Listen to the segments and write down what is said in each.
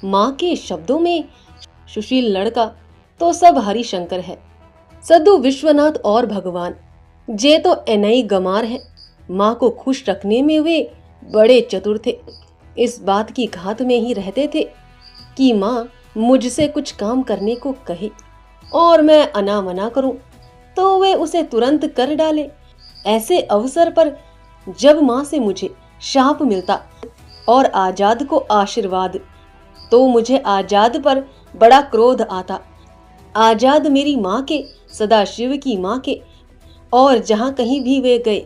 माँ के शब्दों में सुशील लड़का तो सब हरिशंकर है, सद्दू विश्वनाथ और भगवान जे तो एनई गमार है। माँ को खुश रखने में वे बड़े चतुर थे। इस बात की घात में ही रहते थे कि माँ मुझसे कुछ काम करने को कहे और मैं अनामना करूं तो वे उसे तुरंत कर डाले। ऐसे अवसर पर जब माँ से मुझे शाप मिलता और आजाद को आशीर्वाद, तो मुझे आजाद पर बड़ा क्रोध आता। आजाद मेरी माँ के, सदाशिव की माँ के, और जहाँ कहीं भी वे गए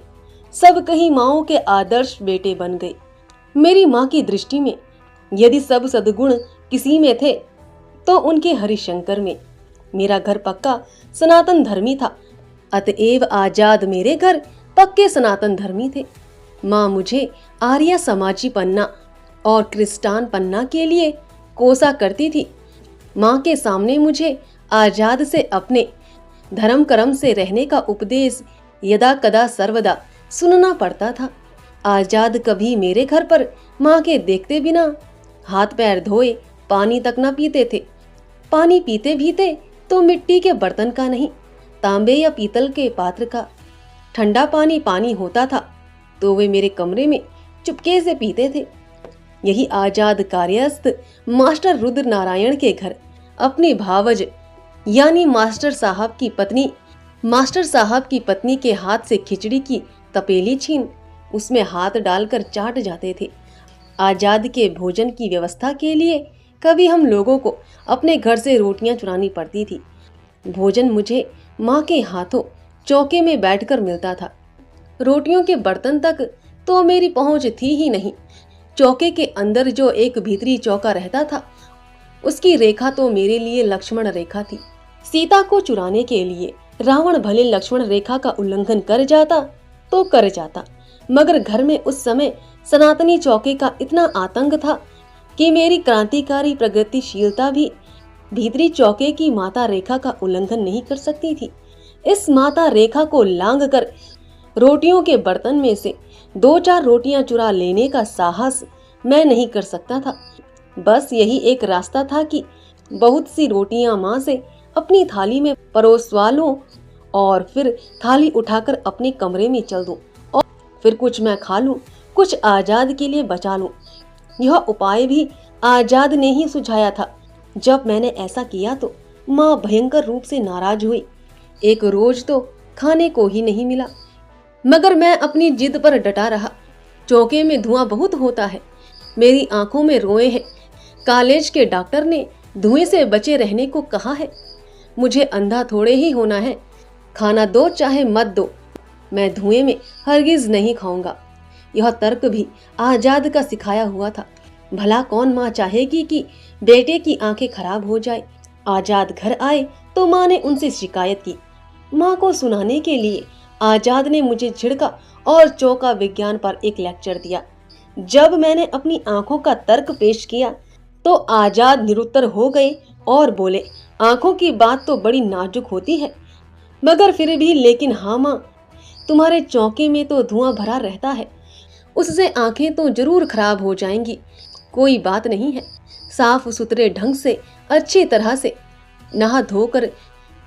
सब कहीं माँओं के आदर्श बेटे बन गए। मेरी माँ की दृष्टि में यदि सब सद्गुण किसी में थे तो उनके हरिशंकर में। मेरा घर पक्का सनातन धर्मी था, अतएव आजाद मेरे घर पक्के सनातन धर्मी थे। माँ मुझे आर्य समाजी पन्ना और क्रिस्टान पन्ना के लिए कोसा करती थी। माँ के सामने मुझे आजाद से अपने धर्म कर्म से रहने का उपदेश यदा कदा सर्वदा सुनना पड़ता था। आजाद कभी मेरे घर पर माँ के देखते बिना हाथ पैर धोए पानी तक न पीते थे। पानी पीते भी थे तो मिट्टी के बर्तन का नहीं, तांबे या पीतल के पात्र का। ठंडा पानी पानी होता था तो वे मेरे कमरे में चुपके से पीते थे। यही आजाद कार्यस्थ मास्टर रुद्र नारायण के घर अपनी भावज यानी मास्टर साहब की पत्नी के हाथ से खिचड़ी की तपेली छीन उसमें हाथ डालकर चाट जाते थे। आजाद के भोजन की व्यवस्था के लिए कभी हम लोगों को अपने घर से रोटियां चुरानी पड़ती थी। भोजन मुझे माँ के हाथों चौके में बैठकर मिलता था। रोटियों के बर्तन तक तो मेरी पहुंच थी ही नहीं। चौके के अंदर जो एक भीतरी चौका रहता था उसकी रेखा तो मेरे लिए लक्ष्मण रेखा थी। सीता को चुराने के लिए रावण भले लक्ष्मण रेखा का उल्लंघन कर जाता तो कर जाता, मगर घर में उस समय सनातनी चौके का इतना आतंक था कि मेरी क्रांतिकारी प्रगतिशीलता भी भीतरी चौके की माता रेखा का उल्लंघन नहीं कर सकती थी। इस माता रेखा को लांघ कर रोटियों के बर्तन में से 2-4 रोटियां चुरा लेने का साहस मैं नहीं कर सकता था। बस यही एक रास्ता था कि बहुत सी रोटियां माँ से अपनी थाली में परोसवा लूं और फिर थाली उठाकर अपने कमरे में चल दूं और फिर कुछ मैं खा लूं, कुछ आजाद के लिए बचा लूं। यह उपाय भी आजाद ने ही सुझाया था। जब मैंने ऐसा किया तो माँ भयंकर रूप से नाराज हुई। एक रोज तो खाने को ही नहीं मिला, मगर मैं अपनी जिद पर डटा रहा। चौके में धुआं बहुत होता है, मेरी आंखों में रोए हैं। कॉलेज के डॉक्टर ने धुएं से बचे रहने को कहा है। मुझे अंधा थोड़े ही होना है। खाना दो चाहे मत दो, मैं धुएं में हरगिज नहीं खाऊंगा। यह तर्क भी आजाद का सिखाया हुआ था। भला कौन माँ चाहेगी कि बेटे की आंखें खराब हो जाए। आजाद घर आए तो माँ ने उनसे शिकायत की। माँ को सुनाने के लिए आजाद ने मुझे झिड़का और चौका विज्ञान पर एक लेक्चर दिया। जब मैंने अपनी आंखों का तर्क पेश किया तो आजाद निरुत्तर हो गए और बोले, आंखों की बात तो बड़ी नाजुक होती है, मगर फिर भी लेकिन हाँ माँ, तुम्हारे चौके में तो धुआं भरा रहता है, उससे आंखें तो जरूर खराब हो जाएंगी। कोई बात नहीं है, साफ सुथरे ढंग से अच्छी तरह से नहा धोकर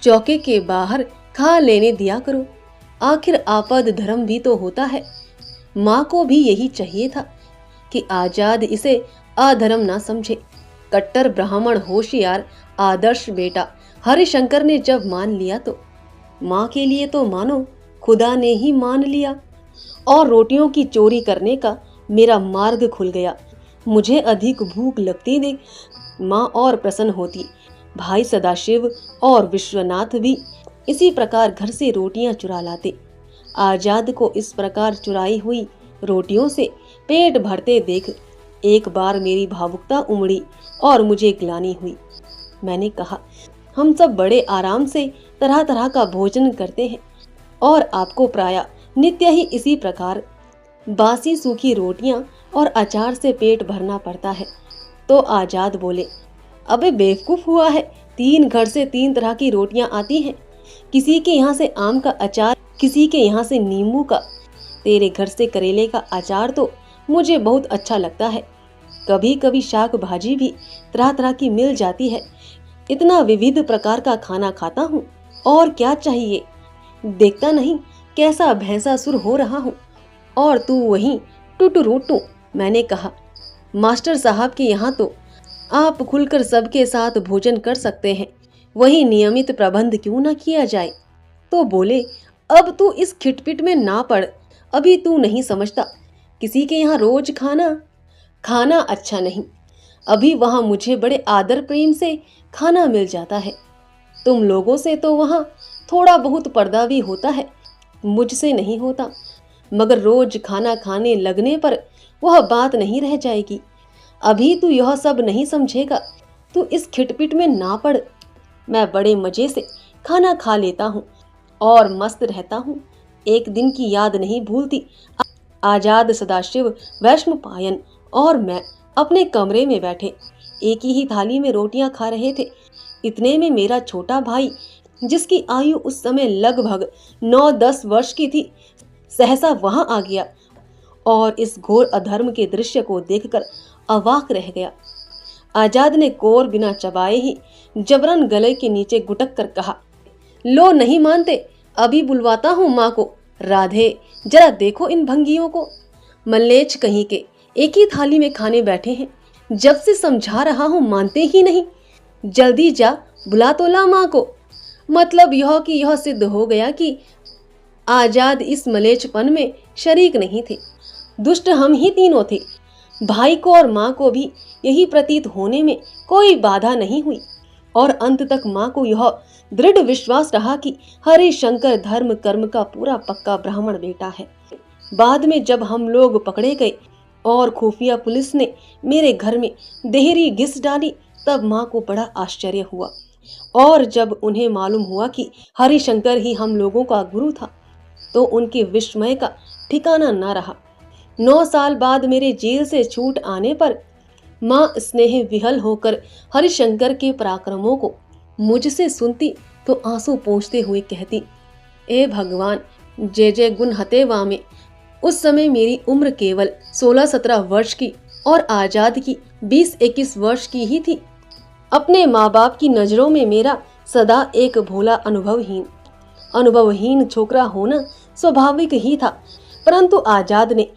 चौके के बाहर खा लेने दिया करो। आखिर आपद धर्म भी तो होता है। माँ को भी यही चाहिए था कि आजाद इसे अधर्म ना समझे। कट्टर ब्राह्मण होशियार आदर्श बेटा हरिशंकर ने जब मान लिया तो माँ के लिए तो मानो खुदा ने ही मान लिया और रोटियों की चोरी करने का मेरा मार्ग खुल गया। मुझे अधिक भूख लगती देख माँ और प्रसन्न होती। भाई सदाशिव और विश्वनाथ भी इसी प्रकार घर से रोटियां चुरा लाते। आजाद को इस प्रकार चुराई हुई रोटियों से पेट भरते देख एक बार मेरी भावुकता उमड़ी और मुझे ग्लानि हुई। मैंने कहा, हम सब बड़े आराम से तरह तरह का भोजन करते हैं और आपको प्रायः नित्य ही इसी प्रकार बासी सूखी रोटियां और अचार से पेट भरना पड़ता है। तो आजाद बोले, अबे बेवकूफ हुआ है, 3 घर से 3 तरह की रोटियां आती हैं। किसी के यहाँ से आम का अचार, किसी के यहाँ से नींबू का। तेरे घर से करेले का अचार तो मुझे बहुत अच्छा लगता है। कभी कभी शाक भाजी भी तरह तरह की मिल जाती है। इतना विविध प्रकार का खाना खाता हूँ, और क्या चाहिए। देखता नहीं कैसा भैंसासुर हो रहा हूँ। और तू वहीं टुटुरुटु। मैंने कहा, मास्टर साहब के यहाँ तो आप खुलकर सबके साथ भोजन कर सकते हैं, वही नियमित प्रबंध क्यों न किया जाए। तो बोले, अब तू इस खिटपिट में ना पड़, अभी तू नहीं समझता, किसी के यहाँ रोज खाना अच्छा नहीं। अभी वहां मुझे बड़े आदर प्रेम से खाना मिल जाता है। तुम लोगों से तो वहां थोड़ा बहुत पर्दा भी होता है, मुझसे नहीं होता। मगर रोज खाना खाने लगने पर वह बात नहीं रह जाएगी। अभी तू यह सब नहीं समझेगा, तू इस खिटपिट में ना पड़। मैं बड़े मजे से खाना खा लेता हूँ और मस्त रहता हूँ। एक दिन की याद नहीं भूलती। आजाद, सदाशिव, वैष्णपायन और मैं अपने कमरे में बैठे एक ही थाली में रोटियां खा रहे थे। इतने में मेरा छोटा भाई, जिसकी आयु उस समय लगभग 9-10 वर्ष की थी, सहसा वहां आ गया और इस घोर अधर्म के दृश्य को देखकर अवाक रह गया। आजाद ने कोर बिना चबाए ही जबरन गले के नीचे गुटक कर कहा, लो नहीं मानते, अभी बुलवाता हूँ माँ को। राधे, जरा देखो इन भंगियों को। मल्लेच कहीं के एक ही थाली में खाने बैठे हैं, जब से समझा रहा हूँ मानते ही नहीं। जल्दी जा, बुला तो ला माँ को। मतलब यह कि यह सिद्ध हो गया कि आजाद इस मलेचपन में शरीक नहीं थे। दुष्ट हम ही तीनों थे। भाई को और माँ को भी यही प्रतीत होने में कोई बाधा नहीं हुई, और अंत तक माँ को यह दृढ़ विश्वास रहा कि हरिशंकर धर्म कर्म का पूरा पक्का ब्राह्मण बेटा है। बाद में जब हम लोग पकड़े गए और खुफिया पुलिस ने मेरे घर में देहरी घिस डाली, तब माँ को बड़ा आश्चर्य हुआ। और जब उन्हें मालूम हुआ कि हरिशंकर ही हम लोगों का गुरु था, तो उनके विस्मय का ठिकाना न रहा। 9 साल बाद मेरे जेल से छूट आने पर माँ स्नेह विहल होकर हरिशंकर के पराक्रमों को मुझसे सुनती तो आंसू पोंछते हुए कहती, ए भगवान, जय जय गुण हतेवा में। उस समय मेरी उम्र केवल 16-17 वर्ष की और आजाद की 20-21 वर्ष की ही थी। अपने माँ बाप की नजरों में मेरा सदा एक भोला अनुभवहीन छोकरा होना स्वाभाविक ही था, परंतु आजाद ने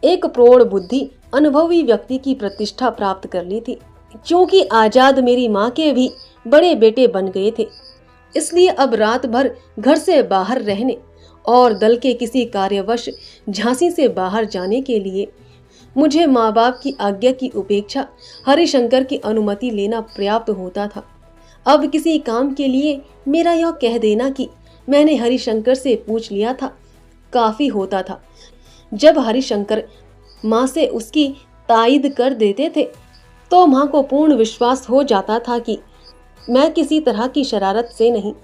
एक प्रौढ़ बुद्धि अनुभवी व्यक्ति की प्रतिष्ठा प्राप्त कर ली थी। क्योंकि आजाद मेरी माँ के भी बड़े बेटे बन गए थे, इसलिए अब रात भर घर से बाहर रहने और दल के किसी कार्यवश झांसी से बाहर जाने के लिए मुझे माँ बाप की आज्ञा की उपेक्षा हरिशंकर की अनुमति लेना पर्याप्त होता था। अब किसी काम के लिए मेरा यह कह देना कि मैंने हरिशंकर से पूछ लिया था काफी होता था। जब हरिशंकर माँ से उसकी तायद कर देते थे, तो माँ को पूर्ण विश्वास हो जाता था कि मैं किसी तरह की शरारत से नहीं,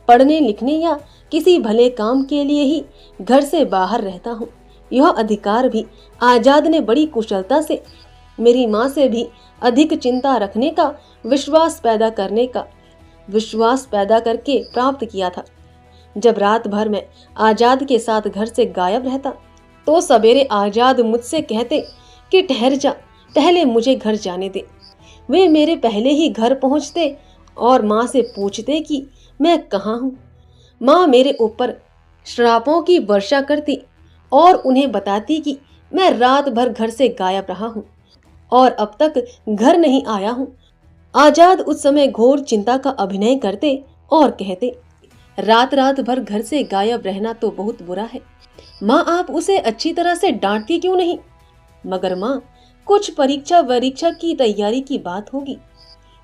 पढ़ने लिखने या किसी भले काम के लिए ही घर से बाहर रहता हूँ। यह अधिकार भी आजाद ने बड़ी कुशलता से मेरी माँ से भी अधिक चिंता रखने का विश्वास पैदा करके प्राप्त किया था। जब रात भर मैं आजाद के साथ घर से गायब रहता, तो सवेरे आजाद मुझसे कहते कि ठहर जा, पहले मुझे घर जाने दे। वे मेरे पहले ही घर पहुंचते और माँ से पूछते कि मैं कहाँ हूँ। माँ मेरे ऊपर श्रापों की वर्षा करती और उन्हें बताती कि मैं रात भर घर से गायब रहा हूँ और अब तक घर नहीं आया हूँ। आजाद उस समय घोर चिंता का अभिनय करते और कहते, रात भर घर से गायब रहना तो बहुत बुरा है माँ, आप उसे अच्छी तरह से डांटती क्यों नहीं। मगर माँ, कुछ परीक्षा की तैयारी की बात होगी,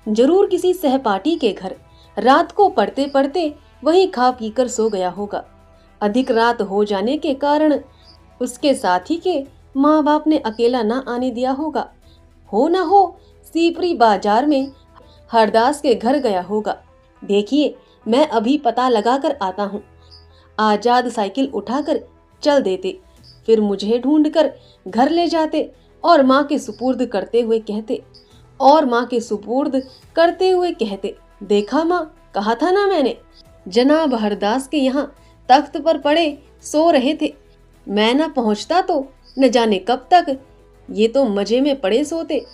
जरूर किसी सहपाठी के घर रात को पढ़ते पढ़ते वहीं खा पीकर सो गया होगा। अधिक रात हो जाने के कारण उसके साथी के माँ बाप ने अकेला ना आने दिया होगा। हो न हो सीपरी बाजार में हरदास के घर गया होगा। देखिए, मैं अभी पता लगा कर आता हूँ। आजाद साइकिल उठाकर चल देते, फिर मुझे ढूंढकर घर ले जाते और माँ के सुपुर्द करते हुए कहते, देखा माँ, कहा था ना मैंने, जनाब हरदास के यहाँ तख्त पर पड़े सो रहे थे। मैं न पहुँचता तो न जाने कब तक ये तो मजे में पड़े सोते।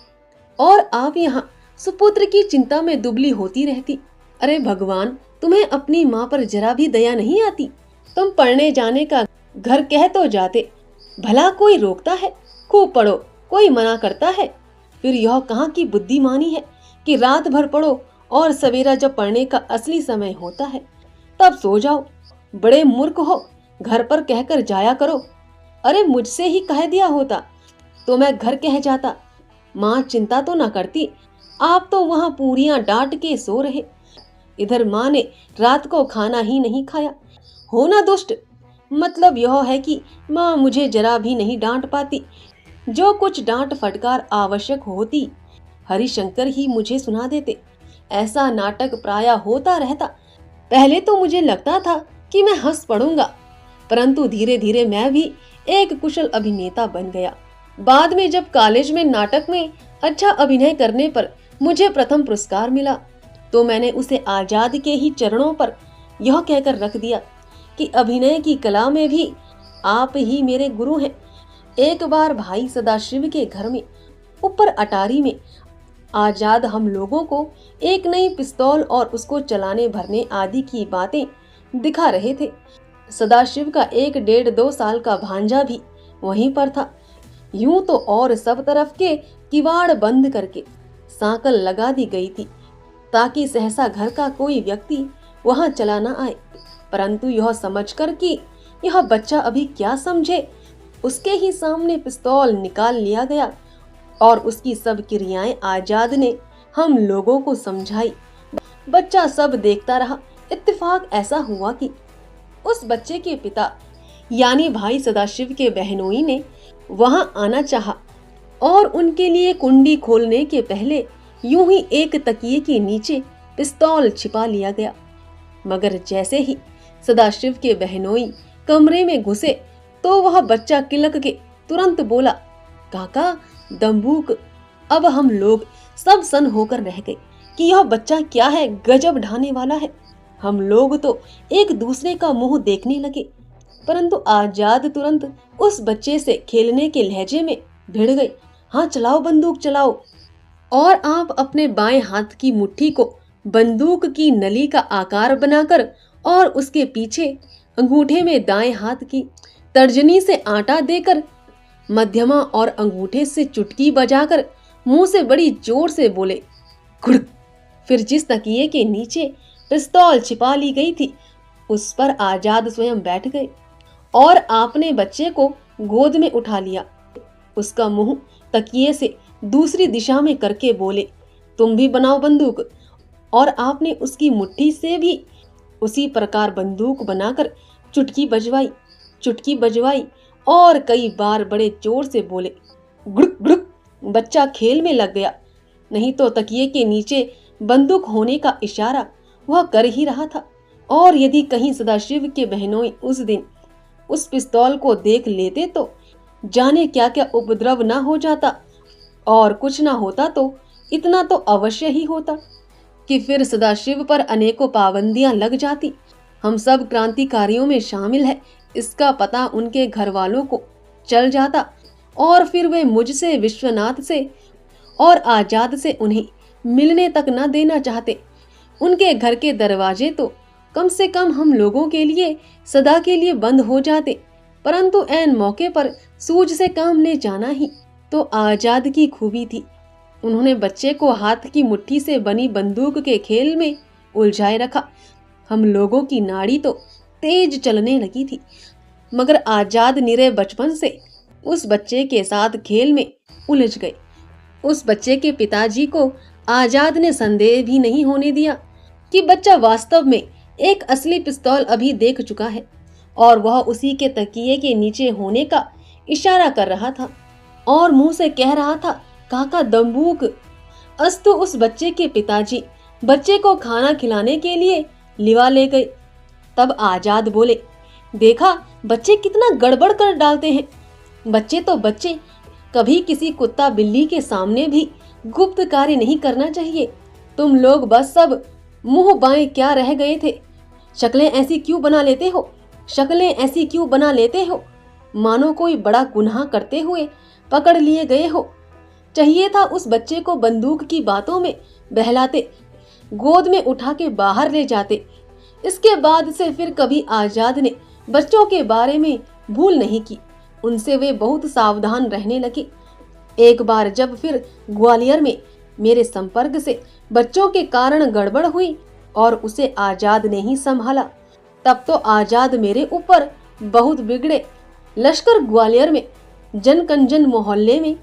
और आप यहाँ सुपुत्र की चिंता में दुबली होती रहती। अरे भगवान, तुम्हें अपनी माँ पर जरा भी दया नहीं आती? तुम पढ़ने जाने का घर कह तो जाते, भला कोई रोकता है? खूब पढ़ो, कोई मना करता है? फिर यह कहाँ की बुद्धिमानी है कि रात भर पढ़ो और सवेरा जब पढ़ने का असली समय होता है तब सो जाओ। बड़े मूर्ख हो, घर पर कहकर जाया करो। अरे मुझसे ही कह दिया होता तो मैं घर कह जाता, माँ चिंता तो न करती। आप तो वहाँ पूरियां डांट के सो रहे, इधर माँ ने रात को खाना ही नहीं खाया। हो ना दुष्ट, मतलब यह है कि माँ मुझे जरा भी नहीं डांट पाती। जो कुछ डांट फटकार आवश्यक होती हरिशंकर ही मुझे सुना देते। ऐसा नाटक प्रायः होता रहता। पहले तो मुझे लगता था कि मैं हंस पड़ूंगा, परंतु धीरे धीरे मैं भी एक कुशल अभिनेता बन गया। बाद में जब कॉलेज में नाटक में अच्छा अभिनय करने पर मुझे प्रथम पुरस्कार मिला तो मैंने उसे आजाद के ही चरणों पर यह कहकर रख दिया कि अभिनय की कला में भी आप ही मेरे गुरु हैं। एक बार भाई सदाशिव के घर में ऊपर अटारी में आजाद हम लोगों को एक नई पिस्तौल और उसको चलाने भरने आदि की बातें दिखा रहे थे। सदाशिव का 1-1.5-2 साल का भांजा भी वहीं पर था। यूं तो और सब तरफ के किवाड़ बंद करके सांकल लगा दी गई थी ताकि सहसा घर का कोई व्यक्ति वहां चला न आए, परंतु यह समझकर कि यह बच्चा अभी क्या समझे, उसके ही सामने पिस्तौल निकाल लिया गया और उसकी सब क्रियाएं आजाद ने हम लोगों को समझाई। बच्चा सब देखता रहा। इत्तेफाक ऐसा हुआ कि उस बच्चे के पिता यानी भाई सदाशिव के बहनोई ने वहां आना चाहा और उनके लिए कुंडी खोलने के पहले यूं ही एक तकिए के नीचे पिस्तौल छिपा लिया गया। मगर जैसे ही सदाशिव के बहनोई कमरे में घुसे तो वह बच्चा किलक के तुरंत बोला, काका दंबूक। अब हम लोग सब सन होकर रह गए कि यह बच्चा क्या है, गजब ढाने वाला है। हम लोग तो एक दूसरे का मुंह देखने लगे, परंतु आजाद तुरंत उस बच्चे से खेलने के लहजे में भिड़ गई। हाँ चलाओ, बंदूक चलाओ। और आप अपने बाएं हाथ की मुट्ठी को बंदूक की नली का आकार बनाकर और उसके पीछे अंगूठे में दाएं हाथ की तर्जनी से आटा देकर मध्यमा और अंगूठे से चुटकी बजाकर मुंह से बड़ी जोर से बोले, गुड़क। फिर जिस तकिए के नीचे पिस्तौल छिपा ली गई थी उस पर आजाद स्वयं बैठ गए और आपने बच्चे को गोद में उठा लिया। उसका मुंह तकिए से दूसरी दिशा में करके बोले, तुम भी बनाओ बंदूक। और आपने उसकी मुट्ठी से भी उसी प्रकार बंदूक बनाकर चुटकी बजवाई और कई बार बड़े जोर से बोले, गुड़क गुड़क। बच्चा खेल में लग गया, नहीं तो तकिए के नीचे बंदूक होने का इशारा वह कर ही रहा था। और यदि कहीं सदाशिव के बहनोई उस दिन उस पिस्तौल को देख लेते तो जाने क्या क्या उपद्रव ना हो जाता, और कुछ ना होता तो इतना तो अवश्य ही होता कि फिर सदाशिव पर अनेकों पाबंदियां लग जाती। हम सब क्रांतिकारियों में शामिल है इसका पता उनके घर वालों को चल जाता और फिर वे मुझसे, विश्वनाथ से और आजाद से उन्हें मिलने तक न देना चाहते। उनके घर के दरवाजे तो कम से कम हम लोगों के लिए सदा के लिए बंद हो जाते, परंतु ऐन मौके पर सूझ से काम ले जाना ही तो आजाद की खूबी थी। उन्होंने बच्चे को हाथ की मुट्ठी से बनी बंदूक के खेल में उलझाए रखा। हम लोगों की नाड़ी तो तेज चलने लगी थी, मगर आजाद निरे बचपन से उस बच्चे के साथ खेल में उलझ गए। उस बच्चे के पिताजी को आजाद ने संदेह भी नहीं होने दिया कि बच्चा वास्तव में एक असली पिस्तौल अभी देख चुका है और वह उसी के तकिए के नीचे होने का इशारा कर रहा था और मुंह से कह रहा था, काका दंबूक। अस्तु उस बच्चे के पिताजी बच्चे को खाना खिलाने के लिए लिवा ले गए। तब आजाद बोले, देखा बच्चे कितना गड़बड़ कर डालते हैं। बच्चे तो बच्चे, कभी किसी कुत्ता बिल्ली के सामने भी गुप्त कार्य नहीं करना चाहिए। तुम लोग बस सब मुंह बाएं क्या रह गए थे। शक्लें ऐसी क्यों बना लेते हो, मानो कोई बड़ा गुनाह करते हुए पकड़ लिए गए हो। चाहिए था उस बच्चे को बंदूक की बातों में बहलाते, गोद में उठा के बाहर ले जाते। इसके बाद से फिर कभी आजाद ने बच्चों के बारे में भूल नहीं की। उनसे वे बहुत सावधान रहने लगे। एक बार जब फिर ग्वालियर में मेरे संपर्क से बच्चों के कारण गड़बड़ हुई और उसे आजाद ने ही संभाला, तब तो आजाद मेरे ऊपर बहुत बिगड़े। लश्कर ग्वालियर में जनकंजन मोहल्ले में